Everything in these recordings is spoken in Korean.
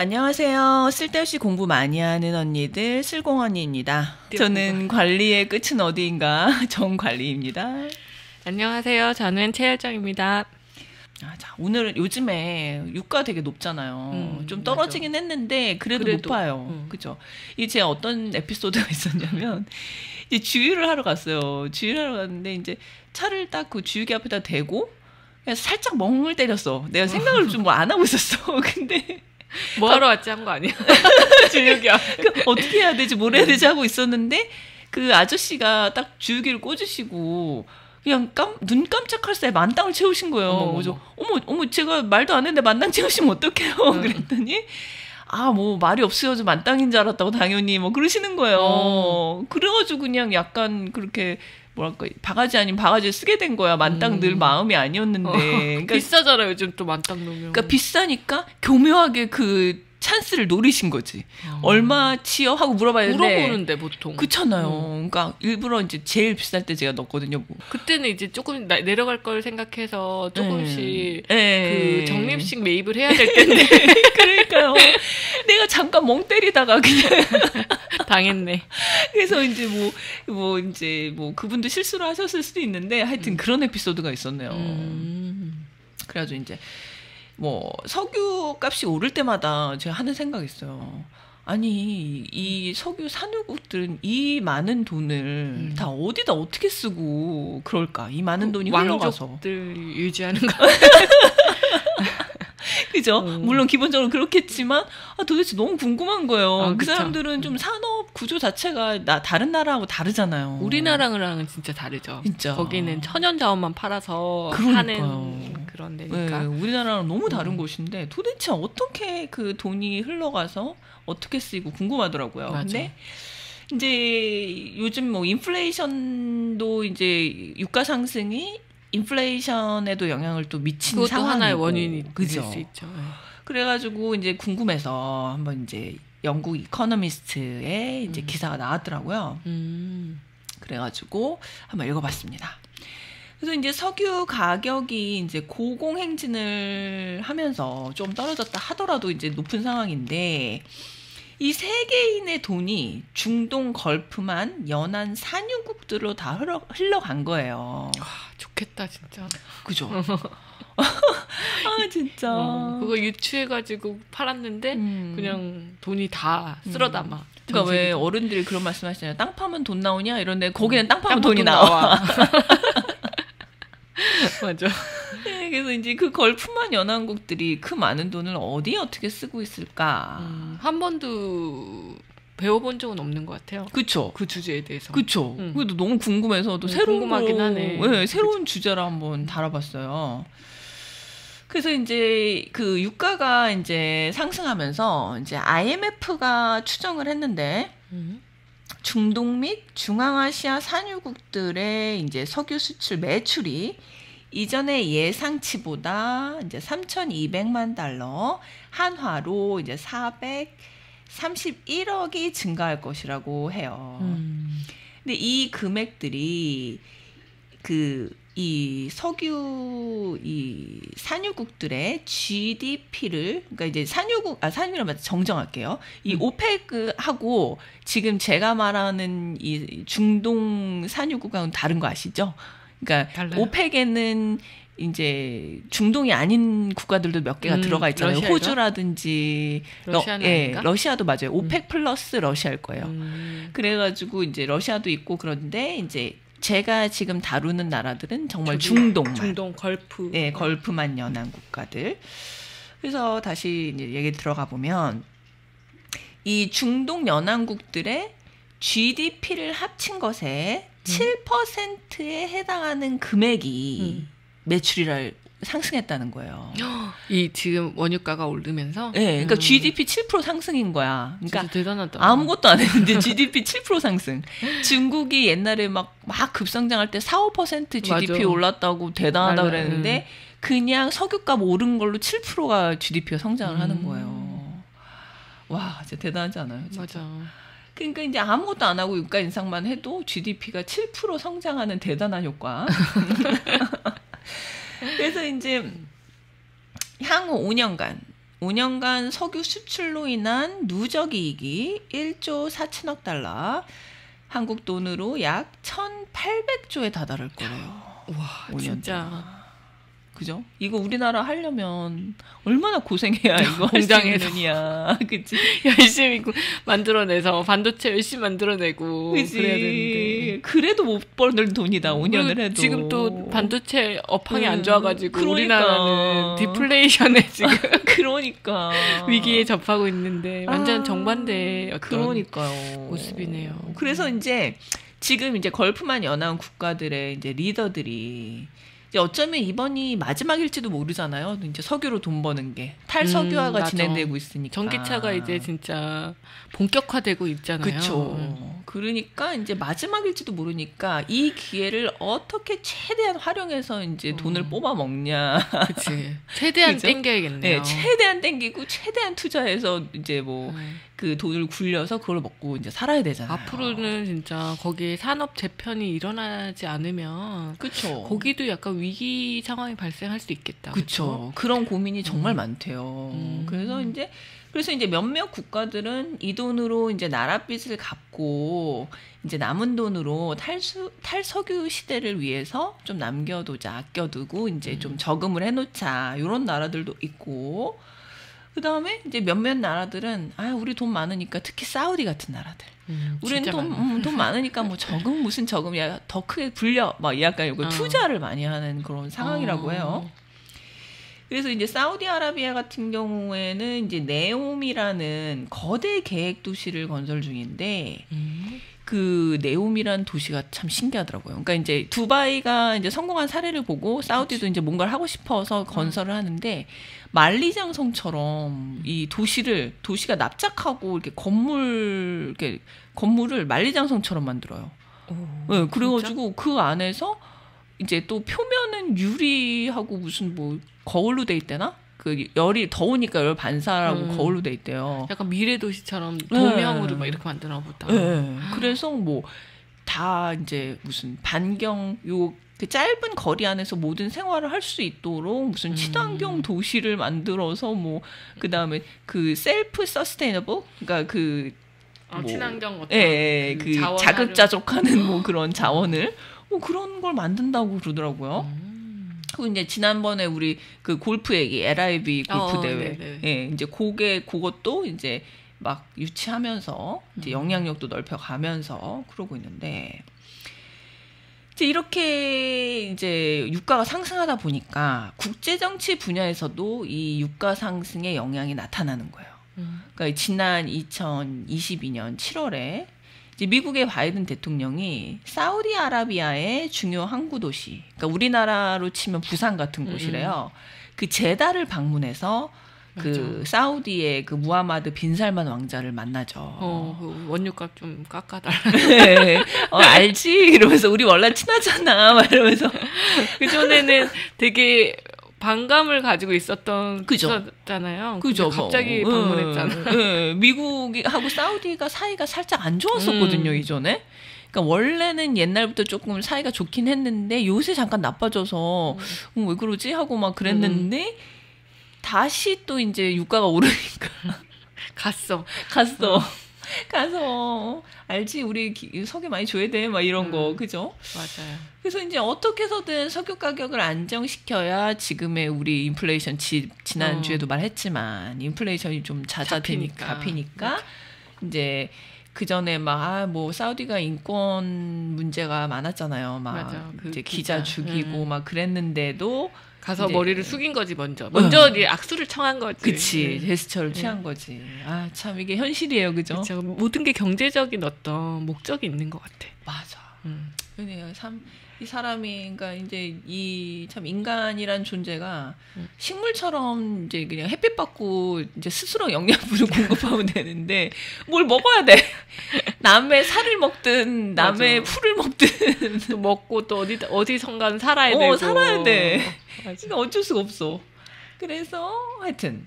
안녕하세요. 쓸데없이 공부 많이 하는 언니들 슬공언니입니다. 저는 관리의 끝은 어디인가 정관리입니다. 안녕하세요. 저는 최열정입니다. 자, 오늘은 요즘에 유가 되게 높잖아요. 좀 떨어지긴 맞아. 했는데 그래도 높아요. 그죠? 이게 제가 어떤 에피소드가 있었냐면 이제 주유를 하러 갔어요. 주유를 하러 갔는데 이제 차를 딱 그 주유기 앞에다 대고 그냥 살짝 멍을 때렸어. 내가 생각을 좀 뭐 안 하고 있었어. 근데 뭐 하러 왔지 한 거 아니야? 주유기야. 어떻게 해야 되지 뭘 해야 되지 하고 있었는데 그 아저씨가 딱 주유기를 꽂으시고 그냥 눈 깜짝할 사이에 만땅을 채우신 거예요. 그래서 어머 제가 말도 안 했는데 만땅 채우시면 어떡해요? 그랬더니 뭐 말이 없어서 만땅인 줄 알았다고 당연히 뭐 그러시는 거예요. 그래가지고 그냥 약간 그렇게 뭐랄까 바가지 아닌 바가지를 쓰게 된 거야. 만땅 늘 마음이 아니었는데. 그러니까 비싸잖아 요즘 또 만땅 놓으면. 그러니까 비싸니까 교묘하게 그 찬스를 노리신 거지. 얼마치요? 하고 물어봐야 되는데 물어보는데 보통. 그렇잖아요. 그러니까 일부러 이제 제일 비쌀 때 제가 넣었거든요. 그때는 이제 조금 내려갈 걸 생각해서 조금씩 그 적립식 매입을 해야 될 텐데. 그러니까요. 내가 잠깐 멍 때리다가 그냥 당했네. 그래서 이제 뭐 그분도 실수를 하셨을 수도 있는데 하여튼 그런 에피소드가 있었네요. 그래가지고 이제 뭐 석유 값이 오를 때마다 제가 하는 생각이 있어요. 아니 이 석유 산유국들은 이 많은 돈을 다 어디다 어떻게 쓰고 그럴까? 이 많은 돈이 흘러가서 왕족들 유지하는 거. 그죠? 물론 기본적으로 그렇겠지만 도대체 너무 궁금한 거예요. 그 사람들은 좀 산업 구조 자체가 다른 나라하고 다르잖아요. 우리나라랑은 진짜 다르죠. 진짜. 거기는 천연 자원만 팔아서 하는 그런 데니까. 네, 우리나라랑 너무 다른 곳인데 도대체 어떻게 그 돈이 흘러가서 어떻게 쓰이고 궁금하더라고요. 맞아. 근데 이제 요즘 뭐 인플레이션도 이제 유가 상승이 인플레이션에도 영향을 또 미친 그것도 상황이고 하나의 원인이 될 그죠? 수 있죠. 네. 그래가지고 이제 궁금해서 한번 이제 영국 이코노미스트에 이제 기사가 나왔더라고요. 그래가지고 한번 읽어봤습니다. 그래서 이제 석유 가격이 이제 고공행진을 하면서 좀 떨어졌다 하더라도 이제 높은 상황인데 이 세계인의 돈이 중동 걸프만 연안 산유국들로 다 흘러간 거예요. 좋겠다 진짜. 그죠? 진짜. 그거 유추해가지고 팔았는데 그냥 돈이 다 쓸어 담아. 그러니까 왜 어른들이 그런 말씀하시잖아요. 땅 파면 돈 나오냐 이런데 거기는 땅 파면 돈이 나와. 맞아. 네, 그래서 이제 그 걸프만 연안국들이 그 많은 돈을 어디에 어떻게 쓰고 있을까? 한 번도 배워본 적은 없는 것 같아요. 그쵸. 그 주제에 대해서. 그쵸. 그래도 너무 궁금해서 또 궁금하긴 하네. 네, 새로운 주제로 한번 다뤄봤어요. 그래서 이제 그 유가가 이제 상승하면서 이제 IMF가 추정을 했는데 중동 및 중앙아시아 산유국들의 이제 석유 수출 매출이 이전의 예상치보다 이제 3,200만 달러 한화로 이제 431억이 증가할 것이라고 해요. 근데 이 금액들이 이 석유 이 산유국들의 GDP를 그러니까 이제 산유를 정정할게요. 이 오펙하고 지금 제가 말하는 이 중동 산유국하고는 다른 거 아시죠? 그러니까 달라요? 오펙에는 이제 중동이 아닌 국가들도 몇 개가 들어가 있잖아요. 러시아가? 호주라든지 러시아는 아닌가? 러시아도 맞아요. 오펙 플러스 러시아일 거예요. 그래가지고 이제 러시아도 있고 그런데 이제 제가 지금 다루는 나라들은 정말 중동 걸프. 네, 걸프만 연한 국가들. 그래서 다시 이제 얘기 들어가 보면 이 중동 연안국들의 GDP를 합친 것에 7%에 해당하는 금액이 매출이라 상승했다는 거예요. 이 지금 원유가가 오르면서? 네, 그러니까 GDP 7% 상승인 거야. 그러니까 진짜 대단하다. 아무것도 안 했는데 GDP 7% 상승. 중국이 옛날에 막 급성장할 때 4, 5% GDP 맞아. 올랐다고 대단하다 그랬는데 그냥 석유값 오른 걸로 7%가 GDP가 성장을 하는 거예요. 와, 진짜 대단하지 않아요? 진짜? 맞아. 그러니까 이제 아무것도 안 하고 유가 인상만 해도 GDP가 7% 성장하는 대단한 효과. 그래서 이제 향후 5년간 5년간 석유 수출로 인한 누적 이익이 1조 4천억 달러, 한국 돈으로 약 1,800조에 다다를 거래요. 와, 진짜. 그죠? 이거 우리나라 하려면 얼마나 고생해야 이거 공장에서냐, 그치? 열심히 만들어내서 반도체 열심히 만들어내고 그치? 그래야 되는데 그래도 못 버는 돈이다 5년을 해도. 지금 또 반도체 업황이 안 좋아가지고 그러니까. 우리나라는 디플레이션에 지금 그러니까 위기에 접하고 있는데 완전 정반대의 어떤 그러니까요. 모습이네요. 그래서 이제 지금 이제 걸프만 연한 국가들의 이제 리더들이 이제 어쩌면 이번이 마지막일지도 모르잖아요. 이제 석유로 돈 버는 게 탈석유화가 진행되고 있으니까. 전기차가 이제 진짜 본격화되고 있잖아요. 그렇죠. 그러니까 이제 마지막일지도 모르니까 이 기회를 어떻게 최대한 활용해서 이제 돈을 뽑아 먹냐. 그렇지. 최대한 그죠? 땡겨야겠네요. 네, 최대한 땡기고 최대한 투자해서 이제 뭐 그 돈을 굴려서 그걸 먹고 이제 살아야 되잖아요. 앞으로는 진짜 거기에 산업 재편이 일어나지 않으면 그렇죠. 거기도 약간 위기 상황이 발생할 수 있겠다. 그렇죠. 그런 고민이 정말 많대요. 그래서 이제 몇몇 국가들은 이 돈으로 이제 나라 빚을 갚고 이제 남은 돈으로 탈석유 시대를 위해서 좀 남겨두자, 아껴두고 이제 좀 저금을 해놓자 이런 나라들도 있고. 그 다음에 이제 몇몇 나라들은 우리 돈 많으니까 특히 사우디 같은 나라들. 우리는 돈 많으니까 뭐 저금 무슨 저금이야 더 크게 불려 막 약간 이거 투자를 많이 하는 그런 상황이라고 해요. 그래서 이제 사우디아라비아 같은 경우에는 이제 네옴이라는 거대 계획 도시를 건설 중인데 그 네옴이라는 도시가 참 신기하더라고요. 그러니까 이제 두바이가 이제 성공한 사례를 보고 사우디도 이제 뭔가를 하고 싶어서 건설을 하는데 만리장성처럼 이 도시가 납작하고 이렇게 건물을 만리장성처럼 만들어요. 네, 그래가지고 그 안에서 이제 또 표면은 유리하고 무슨 뭐 거울로 돼 있대나? 그 열이 더우니까 열 반사라고 거울로 돼 있대요. 약간 미래 도시처럼 도명으로 막 이렇게 만드나 보다. 네. 그래서 뭐 다 이제 무슨 반경 그 짧은 거리 안에서 모든 생활을 할 수 있도록 무슨 친환경 도시를 만들어서 뭐 그 다음에 그 셀프 서스테이너블 그러니까 그 뭐 친환경 어떤 그 자급자족하는 뭐 그런 자원을 뭐 그런 걸 만든다고 그러더라고요. 그리고 이제 지난번에 우리 그 골프 얘기 LIV 골프 대회, 예, 이제 그것도 이제 막 유치하면서 이제 영향력도 넓혀가면서 그러고 있는데. 이제 이렇게 이제 유가가 상승하다 보니까 국제 정치 분야에서도 이 유가 상승의 영향이 나타나는 거예요. 그러니까 지난 2022년 7월에 이제 미국의 바이든 대통령이 사우디아라비아의 중요 항구 도시, 그러니까 우리나라로 치면 부산 같은 곳이래요. 그 제다를 방문해서 그 사우디의 그 무하마드 빈살만 왕자를 만나죠. 그 원유값 좀 깎아달라. 네. 알지? 이러면서 우리 원래 친하잖아. 막 이러면서. 그전에는 되게 반감을 가지고 있었잖아요. 그죠. 갑자기 방문했잖아요. 네. 미국하고 사우디가 사이가 살짝 안 좋았었거든요, 이전에. 그러니까 원래는 옛날부터 조금 사이가 좋긴 했는데 요새 잠깐 나빠져서 왜 그러지? 하고 막 그랬는데 다시 또 이제 유가가 오르니까 가서 알지 우리 석유 많이 줘야 돼 막 이런 거 그죠? 맞아요. 그래서 이제 어떻게 해서든 석유 가격을 안정시켜야 지금의 우리 인플레이션 지난 주에도 말했지만 인플레이션이 좀 잡히니까 이제 그 전에 막 뭐 사우디가 인권 문제가 많았잖아요. 막 맞아. 이제 기자 죽이고 막 그랬는데도 가서 머리를 숙인 거지 먼저 이제 악수를 청한 거지. 그치. 제스처를 취한 거지. 참 이게 현실이에요, 그죠? 그쵸. 모든 게 경제적인 어떤 목적이 있는 것 같아. 맞아. 그러네요. 참 이 사람이 그러니까 이제 이 참 인간이란 존재가 식물처럼 이제 그냥 햇빛 받고 이제 스스로 영양분을 공급하면 되는데 뭘 먹어야 돼. 남의 살을 먹든 남의 풀을 먹든 또 먹고 또 어디선가는 살아야 되고. 살아야 돼. 그러니까 어쩔 수가 없어. 그래서 하여튼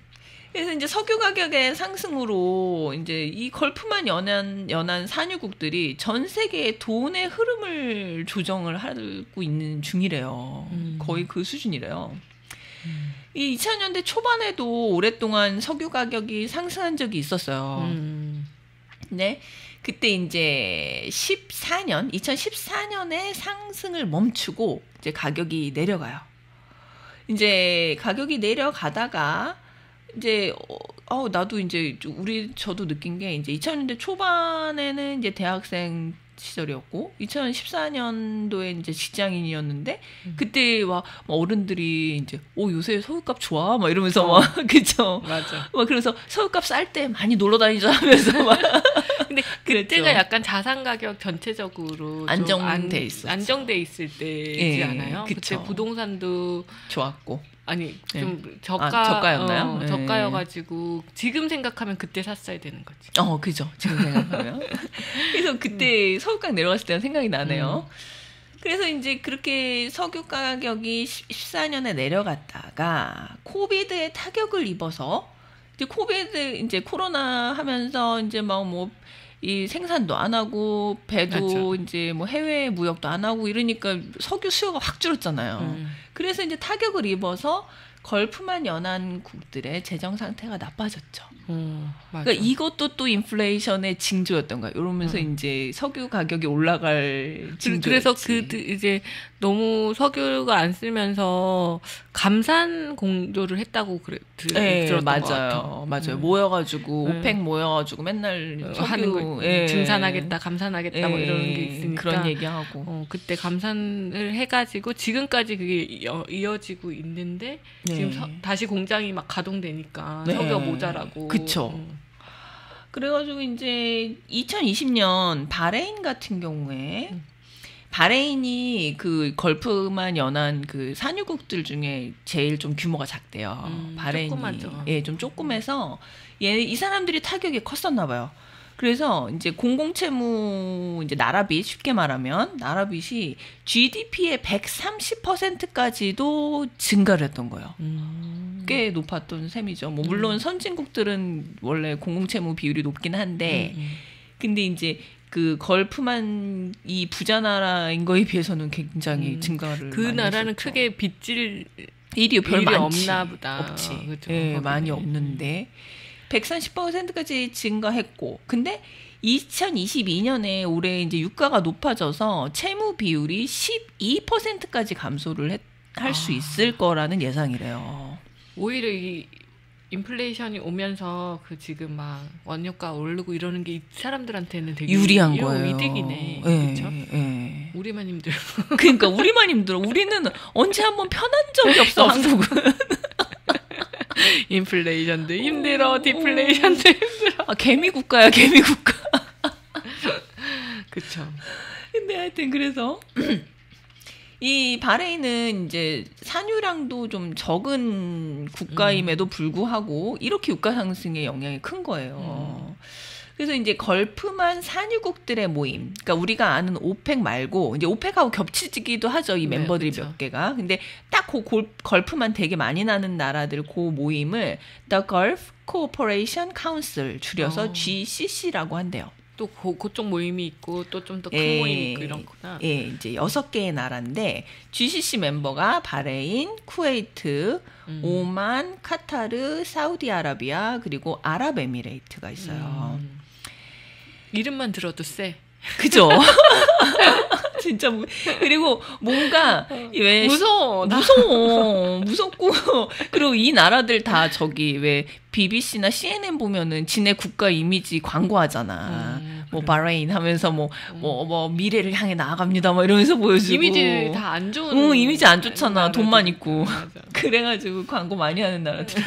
그래서 이제 석유 가격의 상승으로 이제 이 걸프만 연한 산유국들이 전 세계의 돈의 흐름을 조정을 하고 있는 중이래요. 거의 그 수준이래요. 이 2000년대 초반에도 오랫동안 석유 가격이 상승한 적이 있었어요. 네. 그때 이제 2014년에 상승을 멈추고 이제 가격이 내려가요. 이제 가격이 내려가다가 이제 나도 이제 저도 느낀 게 이제 2000년대 초반에는 이제 대학생 시절이었고 2014년도에 이제 직장인이었는데 그때 막 어른들이 이제 요새 석유값 좋아 막 이러면서 막 그죠? 맞아. 막 그래서 석유값 쌀 때 많이 놀러 다니자 하면서 막 근데 그때가 약간 자산 가격 전체적으로 안정돼 있었죠. 안정돼 있을 때지 않아요? 그쵸. 그때 부동산도 좋았고. 아니 좀 저가였나요? 저가여가지고 지금 생각하면 그때 샀어야 되는 거지. 그죠. 지금 생각하면. 그래서 그때 석유가격 내려갔을 때는 생각이 나네요. 그래서 이제 그렇게 석유 가격이 14년에 내려갔다가 코비드에 타격을 입어서 이제 코로나 하면서 이제 막 뭐 이 생산도 안 하고 배도 맞죠. 이제 뭐 해외 무역도 안 하고 이러니까 석유 수요가 확 줄었잖아요. 그래서 이제 타격을 입어서 걸프만 연안국들의 재정 상태가 나빠졌죠. 그러니까 이것도 또 인플레이션의 징조였던 거예요. 이러면서 이제 석유 가격이 올라갈 징조였지. 그래서 이제 너무 석유가 안 쓰면서 감산 공조를 했다고 들었던 것 같아요. 맞아요. 모여가지고 오펙 모여가지고 맨날 석유 증산하겠다, 감산하겠다 뭐 이런 게 있으니까 그런 얘기하고 그때 감산을 해가지고 지금까지 그게 이어지고 있는데 지금 다시 공장이 막 가동되니까 석유가 모자라고. 그쵸. 그래가지고 이제 2020년 바레인 같은 경우에 바레인이 그 걸프만 연한 그 산유국들 중에 제일 좀 규모가 작대요. 바레인이 조그맣죠. 좀 조그매서 이 사람들이 타격이 컸었나 봐요. 그래서 이제 공공채무 이제 나라빚 쉽게 말하면 나라빚이 GDP의 130%까지도 증가를 했던 거예요. 꽤 높았던 셈이죠. 뭐 물론 선진국들은 원래 공공채무 비율이 높긴 한데 근데 이제 그 걸프만 이 부자 나라인 거에 비해서는 굉장히 증가를 그 많이 나라는 했었죠. 크게 빚질 일이 별 많지 없나 보다. 없지. 그렇죠. 많이 없는데 130%까지 증가했고 근데 2022년에 올해 이제 유가가 높아져서 채무 비율이 12%까지 감소를 할 수 있을 거라는 예상이래요. 오히려 이 인플레이션이 오면서 그 지금 막 원유가 오르고 이러는 게 이 사람들한테는 되게 유리한 거예요. 이득이네. 그렇죠? 우리만 힘들어. 그러니까 우리만 힘들어. 우리는 언제 한번 편한 적이 없어. 한국은. 인플레이션도 힘들어. 디플레이션도 힘들어. 개미 국가야, 개미 국가. 그렇죠. 근데 하여튼 그래서 이 바레인은 이제 산유량도 좀 적은 국가임에도 불구하고 이렇게 유가 상승의 영향이 큰 거예요. 그래서 이제 걸프만 산유국들의 모임, 그러니까 우리가 아는 오펙 말고 이제 오펙하고 겹치기도 하죠. 이 멤버들이 그렇죠. 몇 개가. 근데 딱 그 걸프만 되게 많이 나는 나라들 그 모임을 The Gulf Cooperation Council 줄여서 GCC라고 한대요. 또 그쪽 모임이 있고 또 좀 더 큰 모임이 있고 이런구나. 이제 6개의 나라인데 GCC 멤버가 바레인, 쿠웨이트, 오만, 카타르, 사우디아라비아 그리고 아랍에미레이트가 있어요. 이름만 들어도 세. 그죠? 진짜 그리고 뭔가 왜 무섭고 그리고 이 나라들 다 저기 왜 BBC나 CNN 보면은 지네 국가 이미지 광고하잖아. 뭐 바레인 하면서 뭐 미래를 향해 나아갑니다. 뭐 이러면서 보여주고 이미지 다 안 좋은. 이미지 안 좋잖아. 돈만 있고. 맞아. 그래가지고 광고 많이 하는 나라들이야.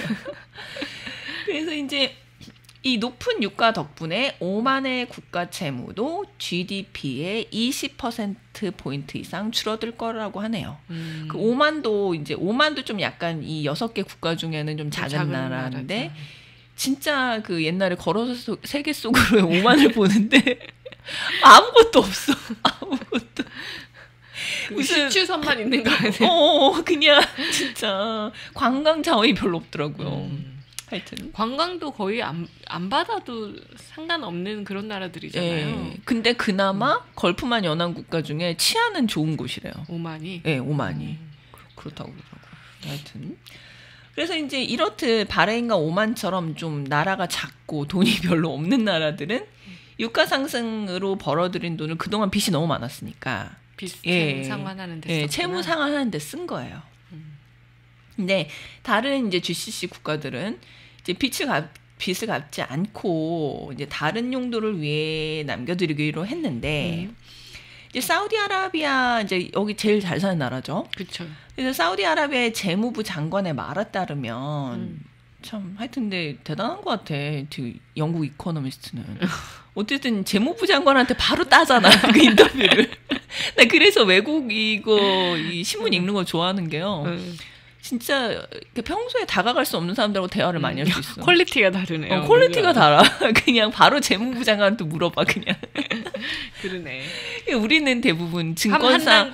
그래서 이제 이 높은 유가 덕분에 오만의 국가 채무도 GDP의 20%포인트 이상 줄어들 거라고 하네요. 그 오만도 좀 약간 이 6개 국가 중에는 좀 작은 나라인데 나라죠. 진짜 그 옛날에 걸어서 세계 속으로의 오만을 보는데 아무것도 없어. 아무것도. 무슨 시추선만 있는 거 아니에요? 그냥 진짜 관광 자원이 별로 없더라고요. 하여튼 관광도 거의 안 받아도 상관없는 그런 나라들이잖아요. 근데 그나마 걸프만 연안 국가 중에 치안은 좋은 곳이래요. 오만이? 네, 오만이. 그렇다고 그러더라고요. 하여튼 그래서 이제 이렇듯 바레인과 오만처럼 좀 나라가 작고 돈이 별로 없는 나라들은 유가 상승으로 벌어들인 돈을 그동안 빚이 너무 많았으니까 채무 상환하는 데 채무 상환하는 데 쓴 거예요. 근데 다른 이제 GCC 국가들은 이제 빚을 갚지 않고 이제 다른 용도를 위해 남겨두기로 했는데 이제 사우디아라비아 이제 여기 제일 잘 사는 나라죠. 그렇죠. 그래서 사우디아라비아의 재무부 장관의 말에 따르면 참 하여튼 근데 대단한 것 같아. 영국 이코노미스트는. 어쨌든 재무부 장관한테 바로 따잖아 그 인터뷰를. 나 그래서 외국 이 신문 읽는 거 좋아하는 게요. 진짜 평소에 다가갈 수 없는 사람들하고 대화를 많이 할 수 있어. 퀄리티가 다르네요. 퀄리티가 달라. 그냥 바로 재무부 장관한테 물어봐 그냥. 그러네. 우리는 대부분 증권사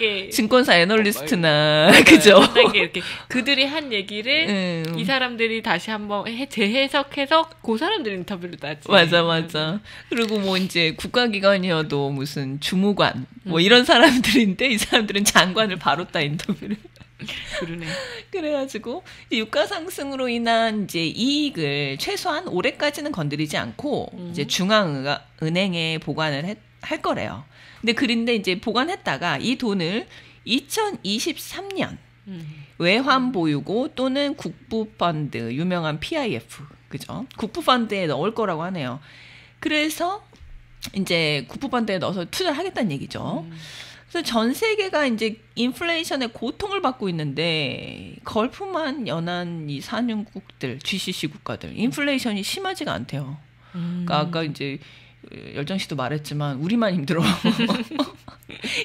애널리스트나 그죠. 한 단계 이렇게 그들이 한 얘기를 이 사람들이 다시 한번 재해석해서 그 사람들 인터뷰를 따지. 맞아. 그리고 뭐 이제 국가기관이어도 무슨 주무관 뭐 이런 사람들인데 이 사람들은 장관을 바로 따 인터뷰를. 그러네. 그래가지고 유가 상승으로 인한 이제 이익을 최소한 올해까지는 건드리지 않고 이제 중앙은행에 보관을 할 거래요. 근데 이제 보관했다가 이 돈을 2023년 외환보유고 또는 국부펀드 유명한 PIF 그죠? 국부펀드에 넣을 거라고 하네요. 그래서 이제 국부펀드에 넣어서 투자를 하겠다는 얘기죠. 그래서 전 세계가 이제 인플레이션의 고통을 받고 있는데 걸프만 연한 이 산유국들, GCC 국가들 인플레이션이 심하지가 않대요. 그러니까 아까 이제 열정 씨도 말했지만 우리만 힘들어.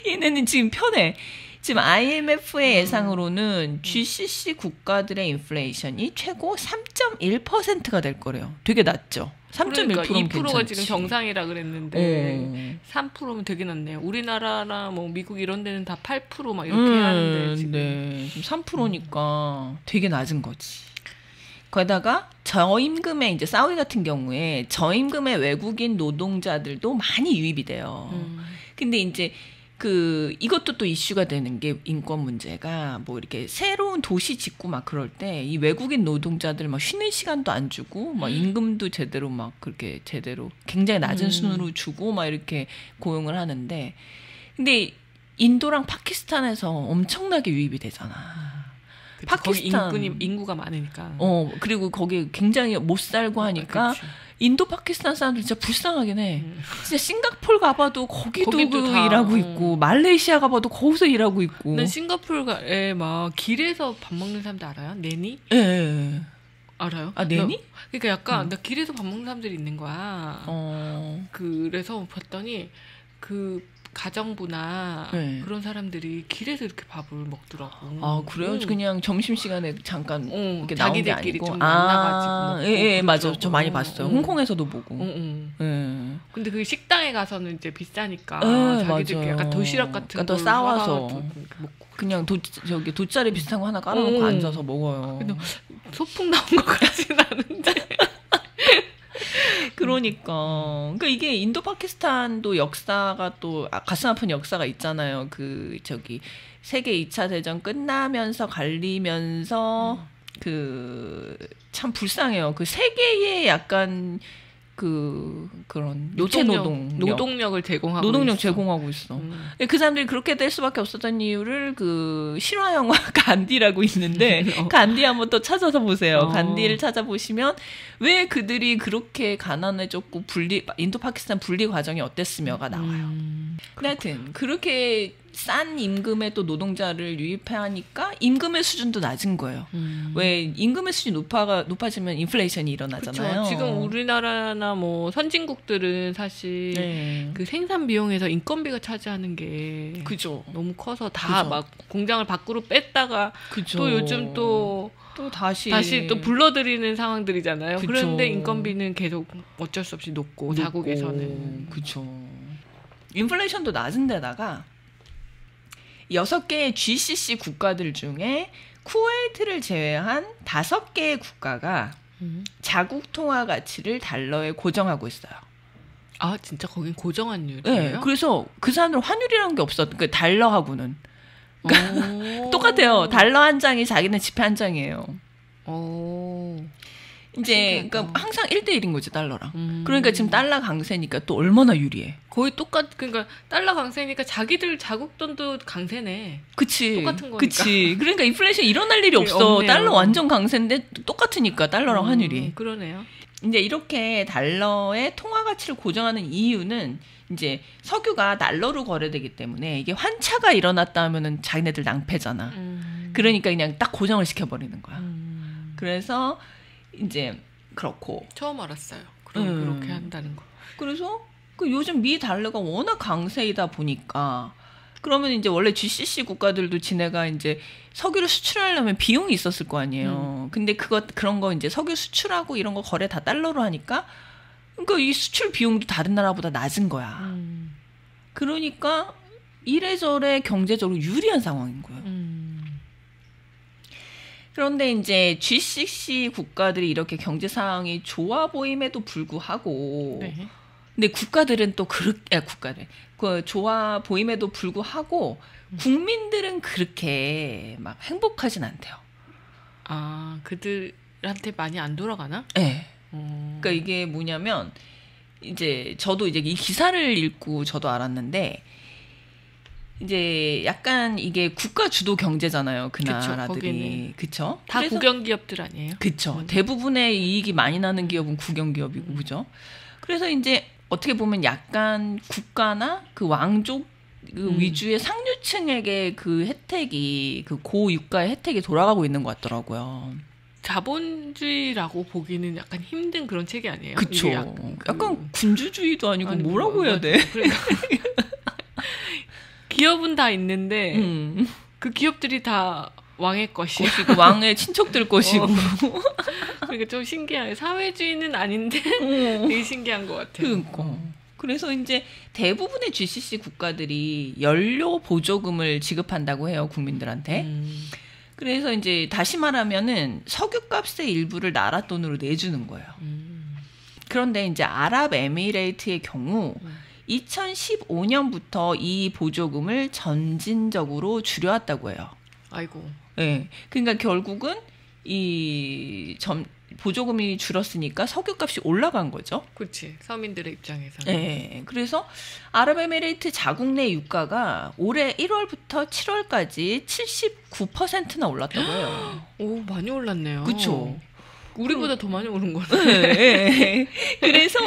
얘네는 지금 편해. 지금 IMF의 예상으로는 GCC 국가들의 인플레이션이 최고 3.1%가 될 거래요. 되게 낮죠. 3.1%면 그러니까 2%가 괜찮지. 지금 정상이라 그랬는데 3%면 되게 낮네요. 우리나라나 뭐 미국 이런 데는 다 8% 막 이렇게 하는데 지금. 네, 지금 3%니까 되게 낮은 거지. 거기다가 저임금에 이제 사우디 같은 경우에 저임금의 외국인 노동자들도 많이 유입이 돼요. 근데 이제 이것도 또 이슈가 되는 게 인권 문제가 뭐 이렇게 새로운 도시 짓고 막 그럴 때 이 외국인 노동자들 막 쉬는 시간도 안 주고 막 임금도 제대로 막 그렇게 제대로 굉장히 낮은 순으로 주고 막 이렇게 고용을 하는데 근데 인도랑 파키스탄에서 엄청나게 유입이 되잖아. 그치, 파키스탄 거기 인구가 많으니까. 그리고 거기 굉장히 못 살고 하니까 인도 파키스탄 사람들 진짜 불쌍하긴 해. 진짜 싱가포르 가봐도 거기도 일하고 있고 말레이시아 가봐도 거기서 일하고 있고. 난 싱가포르에 막 길에서 밥 먹는 사람들 알아요? 내니? 예. 알아요? 아 내니? 그러니까 약간 나 길에서 밥 먹는 사람들이 있는 거야. 그래서 봤더니 가정부나 그런 사람들이 길에서 이렇게 밥을 먹더라고. 아 그래요? 그냥 점심시간에 잠깐 이렇게 나온 게 아니고 좀 만나가지고 예, 맞아. 저 많이 봤어요. 홍콩에서도 보고. 근데 그 식당에 가서는 이제 비싸니까 자기들끼리 맞아. 약간 도시락 같은 거 싸와서 먹고. 그냥 돗자리 비슷한 거 하나 깔아놓고 앉아서 먹어요. 근데 소풍 나온 것 같진 않은데. 그러니까 이게 인도 파키스탄도 역사가 또 가슴 아픈 역사가 있잖아요. 세계 2차 대전 끝나면서 갈리면서 참 불쌍해요. 세계에 약간 그런 요체 노동력을 제공하고 있어. 그 사람들이 그렇게 될 수밖에 없었던 이유를 실화 영화 간디라고 있는데 간디 한번 또 찾아서 보세요. 간디를 찾아보시면 왜 그들이 그렇게 가난해졌고 인도 파키스탄 분리 과정이 어땠으며가 나와요. 근데 하여튼 그렇게 싼 임금의 또 노동자를 유입하니까 임금의 수준도 낮은 거예요. 왜 임금의 수준이 높아지면 인플레이션이 일어나잖아요. 그쵸. 지금 우리나라나 뭐 선진국들은 사실 그 생산 비용에서 인건비가 차지하는 게 그죠. 너무 커서 다 막 공장을 밖으로 뺐다가 또 요즘 또 다시 또 불러들이는 상황들이잖아요. 그쵸. 그런데 인건비는 계속 어쩔 수 없이 높고 자국에서는. 그렇죠. 인플레이션도 낮은 데다가 6개의 GCC 국가들 중에 쿠웨이트를 제외한 5개의 국가가 자국 통화 가치를 달러에 고정하고 있어요. 아 진짜 거긴 고정환율이에요? 네. 그래서 그 사람들 환율이라는 게 없어. 달러하고는. 똑같아요. 달러 한 장이 자기는 지폐 한 장이에요. 이제 그러니까 항상 1대1인 거죠, 달러랑. 그러니까 지금 달러 강세니까 또 얼마나 유리해. 거의 그러니까 달러 강세니까 자기들 자국 돈도 강세네. 그치. 똑같은 거니까. 그치. 그러니까 인플레이션 일어날 일이 없어. 없네요. 달러 완전 강세인데 똑같으니까 달러랑 환율이. 그러네요. 이제 이렇게 달러의 통화 가치를 고정하는 이유는 이제 석유가 달러로 거래되기 때문에 이게 환차가 일어났다 하면은 자기네들 낭패잖아. 그러니까 그냥 딱 고정을 시켜버리는 거야. 그래서 이제 그렇고 처음 알았어요. 그렇게 한다는 거. 그래서 요즘 미 달러가 워낙 강세이다 보니까 그러면 이제 원래 GCC 국가들도 지네가 이제 석유를 수출하려면 비용이 있었을 거 아니에요. 근데 그런 거 이제 석유 수출하고 이런 거 거래 다 달러로 하니까 그러니까 이 수출 비용도 다른 나라보다 낮은 거야. 그러니까 이래저래 경제적으로 유리한 상황인 거예요. 그런데 이제 GCC 국가들이 이렇게 경제 상황이 좋아 보임에도 불구하고, 네. 근데 국가들은 또 좋아 보임에도 불구하고 국민들은 그렇게 막 행복하진 않대요. 아, 그들한테 많이 안 돌아가나? 네. 그러니까 이게 뭐냐면 이제 저도 이제 이 기사를 읽고 저도 알았는데. 이제 약간 이게 국가 주도 경제잖아요. 그 나라들이. 그쵸? 다 국영 기업들 아니에요? 그쵸. 대부분의 이익이 많이 나는 기업은 국영 기업이고, 그죠? 그래서 이제 어떻게 보면 약간 국가나 그 왕족 위주의 상류층에게 그 혜택이, 그 고유가의 혜택이 돌아가고 있는 것 같더라고요. 자본주의라고 보기는 약간 힘든 그런 책이 아니에요? 그쵸. 약간 군주주의도 아니고 뭐라고 해야 돼? 그러니까. 기업은 다 있는데 그 기업들이 다 왕의 것이고 왕의 친척들 것이고 그러니까 좀 신기해요. 사회주의는 아닌데 되게 신기한 것 같아요. 그러니까. 그래서 이제 대부분의 GCC 국가들이 연료 보조금을 지급한다고 해요, 국민들한테. 그래서 이제 다시 말하면은 석유값의 일부를 나라 돈으로 내주는 거예요. 그런데 이제 아랍에미레이트의 경우 2015년부터 이 보조금을 점진적으로 줄여왔다고 해요. 아이고. 네. 그러니까 결국은 보조금이 줄었으니까 석유값이 올라간 거죠. 그렇지. 서민들의 입장에서. 네. 그래서 아랍에미레이트 자국 내 유가가 올해 1월부터 7월까지 79%나 올랐다고 해요. 오, 많이 올랐네요. 그렇죠. 우리보다 더 많이 오른 거네. 네. 그래서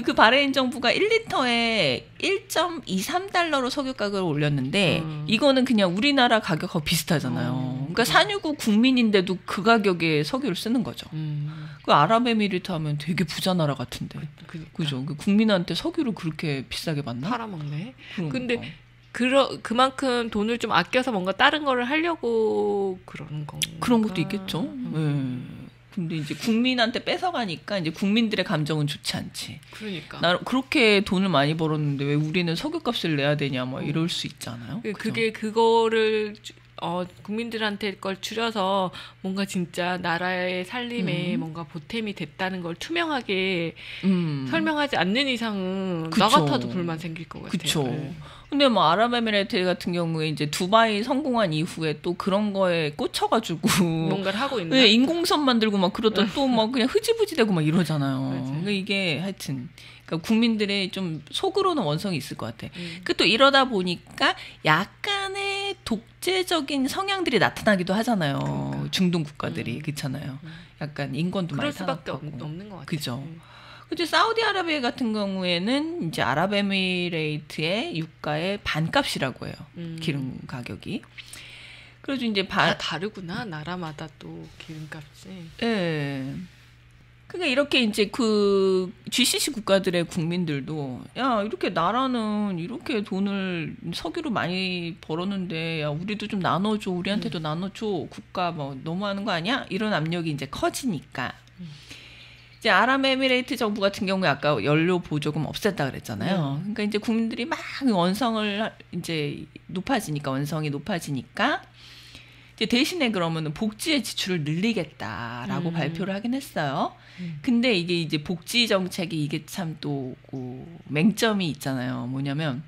그 바레인 정부가 1리터에 1.23달러로 석유 가격을 올렸는데 이거는 그냥 우리나라 가격하고 비슷하잖아요. 그러니까 산유국 국민인데도 그 가격에 석유를 쓰는 거죠. 그 아랍에미리트 하면 되게 부자 나라 같은데. 그죠? 국민한테 석유를 그렇게 비싸게 받나? 팔아먹네. 근데 그만큼 돈을 좀 아껴서 뭔가 다른 거를 하려고 그러는 건가? 그런 것도 있겠죠. 네. 근데 이제 국민한테 뺏어가니까 이제 국민들의 감정은 좋지 않지. 그러니까. 나 그렇게 돈을 많이 벌었는데 왜 우리는 석유값을 내야 되냐, 뭐 이럴 수 있잖아요. 그게 그거를 국민들한테 걸 줄여서 뭔가 진짜 나라의 살림에 뭔가 보탬이 됐다는 걸 투명하게 설명하지 않는 이상은 나 같아도 불만 생길 것 같아요. 그쵸. 네. 근데 뭐 아랍에미레이트 같은 경우에 이제 두바이 성공한 이후에 또 그런 거에 꽂혀가지고 뭔가를 하고 있나? 네, 인공섬 만들고 막 그러다 또 막 그냥 흐지부지되고 막 이러잖아요. 그러니까 이게 하여튼 그러니까 국민들의 좀 속으로는 원성이 있을 것 같아. 그 또 이러다 보니까 약간의 독재적인 성향들이 나타나기도 하잖아요. 그러니까. 중동 국가들이 그렇잖아요. 약간 인권도 그럴 많이 수밖에 없는 것 같아요. 그죠. 그죠. 사우디아라비아 같은 경우에는 이제 아랍에미레이트의 유가의 반값이라고 해요. 기름 가격이. 그래서 이제 다 다르구나. 나라마다 또 기름값이. 네. 그러니까 이렇게 이제 그 GCC 국가들의 국민들도 야, 이렇게 나라는 이렇게 돈을 석유로 많이 벌었는데 야, 우리도 좀 나눠줘. 우리한테도 나눠줘. 국가 뭐 너무하는 거 아니야? 이런 압력이 이제 커지니까. 이제 아랍에미레이트 정부 같은 경우에 아까 연료 보조금 없앴다 그랬잖아요. 그러니까 이제 국민들이 막 원성을 이제 원성이 높아지니까 이제 대신에 그러면은 복지의 지출을 늘리겠다라고 발표를 하긴 했어요. 근데 이게 이제 복지 정책이 이게 참 또 맹점이 있잖아요. 뭐냐면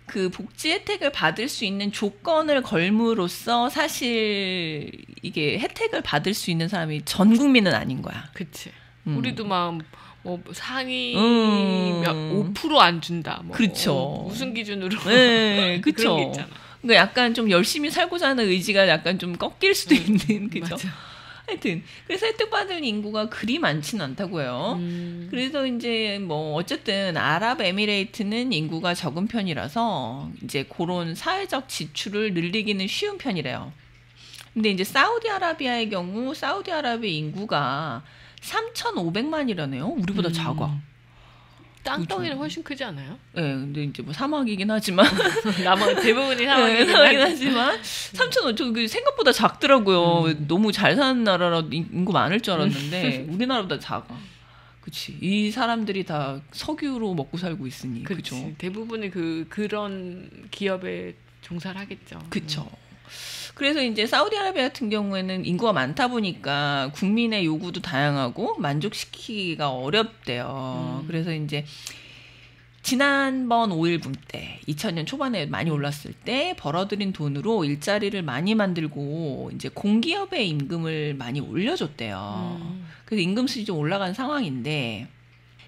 그 복지 혜택을 받을 수 있는 조건을 걸므로써 사실 이게 혜택을 받을 수 있는 사람이 전 국민은 아닌 거야. 그치. 우리도 막 뭐 상위 5% 안 준다. 뭐 그렇죠. 무슨 기준으로? 네, 그렇죠. 그런 게 있잖아. 그러니까 약간 좀 열심히 살고자 하는 의지가 약간 좀 꺾일 수도 있는 그죠. 맞아. 하여튼 그래서 혜택 받을 인구가 그리 많지는 않다고요. 그래서 이제 뭐 어쨌든 아랍에미레이트는 인구가 적은 편이라서 이제 그런 사회적 지출을 늘리기는 쉬운 편이래요. 근데 이제 사우디아라비아의 경우 사우디아라비아 인구가 3,500만이라네요. 우리보다 작아. 땅덩이는 훨씬 크지 않아요? 네, 근데 이제 뭐 사막이긴 하지만 대부분이 사막이긴 하지만 3,500 생각보다 작더라고요. 너무 잘 사는 나라라 인구 많을 줄 알았는데 우리나라보다 작아. 그치. 이 사람들이 다 석유로 먹고 살고 있으니. 그렇죠. 대부분이 그런 기업에 종사를 하겠죠. 그렇죠. 그래서 이제 사우디아라비아 같은 경우에는 인구가 많다 보니까 국민의 요구도 다양하고 만족시키기가 어렵대요. 그래서 이제 지난번 오일 붐 때 2000년 초반에 많이 올랐을 때 벌어들인 돈으로 일자리를 많이 만들고 이제 공기업의 임금을 많이 올려줬대요. 그래서 임금 수준이 좀 올라간 상황인데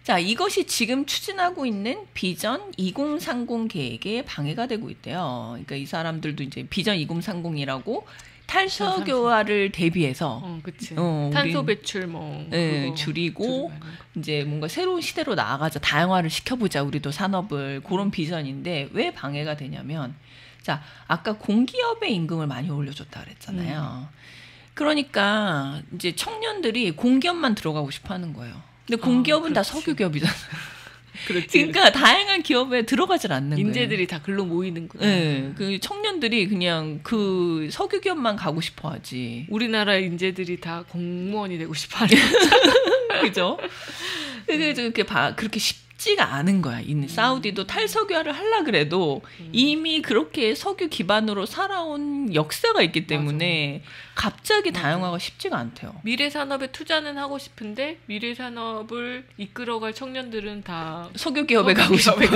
자, 이것이 지금 추진하고 있는 비전 2030 계획에 방해가 되고 있대요. 그러니까 이 사람들도 이제 비전 2030이라고 탈석유화를 대비해서 그치. 탄소 배출 네, 줄이고 이제 뭔가 새로운 시대로 나아가자, 다양화를 시켜보자 우리도 산업을 그런 비전인데 왜 방해가 되냐면 자, 아까 공기업의 임금을 많이 올려줬다 그랬잖아요. 그러니까 이제 청년들이 공기업만 들어가고 싶어하는 거예요. 근데 공기업은 다 석유기업이잖아요. 그러니까 다양한 기업에 들어가질 않는 거예요. 인재들이 다 글로 모이는구나. 네, 그 청년들이 그냥 그 석유기업만 가고 싶어하지. 우리나라 인재들이 다 공무원이 되고 싶어하는 그죠? 그래서 그렇게 쉽지가 않은 거야. 사우디도 탈석유화를 하려 그래도 이미 그렇게 석유 기반으로 살아온 역사가 있기 때문에 갑자기 다양화가 쉽지가 않대요. 미래 산업에 투자는 하고 싶은데 미래 산업을 이끌어갈 청년들은 다 석유 기업에 가고 싶어요.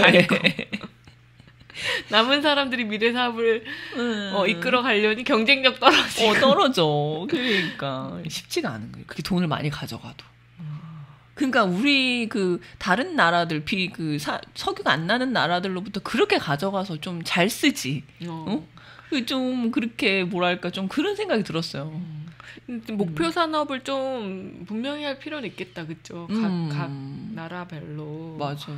남은 사람들이 미래 사업을 이끌어가려니 경쟁력 떨어져. 그러니까 쉽지가 않은 거예요. 그렇게 돈을 많이 가져가도. 그러니까 우리 그 다른 나라들 석유가 안 나는 나라들로부터 그렇게 가져가서 좀 잘 쓰지. 좀 그렇게 뭐랄까 좀 그런 생각이 들었어요. 목표 산업을 좀 분명히 할 필요는 있겠다, 그렇죠? 각 나라별로. 맞아.